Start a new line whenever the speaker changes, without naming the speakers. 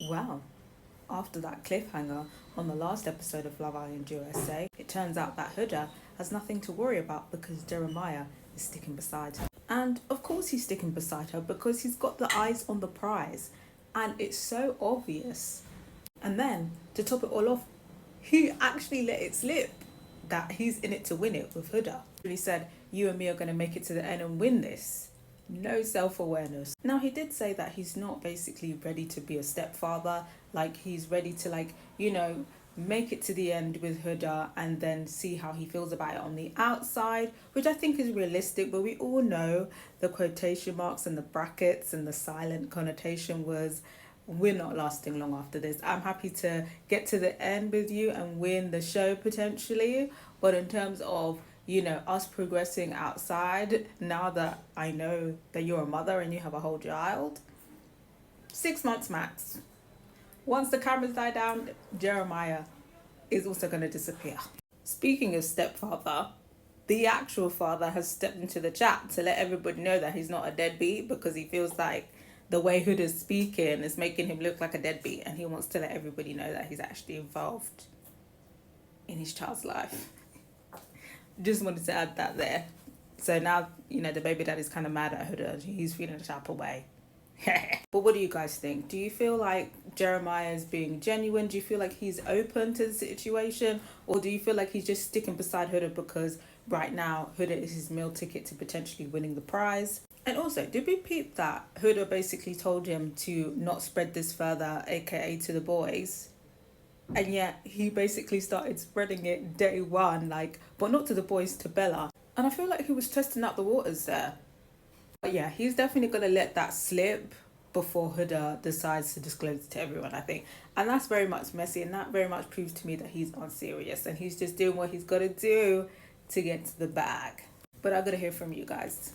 Well, after that cliffhanger on the last episode of Love Island USA, it turns out that Huda has nothing to worry about because Jeremiah is sticking beside her. And of course he's sticking beside her because he's got the eyes on the prize. And it's so obvious. And then, to top it all off, he actually let it slip that he's in it to win it with Huda. He said, you and me are going to make it to the end and win this. No self-awareness. Now, he did say that he's not basically ready to be a stepfather. Like, he's ready to, like, make it to the end with Huda and then see how he feels about it on the outside, which I think is realistic. But we all know the quotation marks and the brackets and the silent connotation was, we're not lasting long after this. I'm happy to get to the end with you and win the show potentially. But in terms of, us progressing outside, now that I know that you're a mother and you have a whole child, 6 months max. Once the cameras die down, Jeremiah is also going to disappear. Speaking of stepfather, the actual father has stepped into the chat to let everybody know that he's not a deadbeat because he feels like the way Hood is speaking is making him look like a deadbeat, and he wants to let everybody know that he's actually involved in his child's life. Just wanted to add that there. So now, the baby daddy's kind of mad at Hood. He's feeling a type of way. But what do you guys think? Do you feel like Jeremiah is being genuine? Do you feel like he's open to the situation? Or do you feel like he's just sticking beside Huda because right now Huda is his meal ticket to potentially winning the prize? And also, did we peep that Huda basically told him to not spread this further, aka to the boys? And yet he basically started spreading it day one, but not to the boys, to Bella. And I feel like he was testing out the waters there. But yeah, he's definitely going to let that slip before Huda decides to disclose it to everyone, I think. And that's very much messy, and that very much proves to me that he's unserious and he's just doing what he's got to do to get to the bag. But I got to hear from you guys.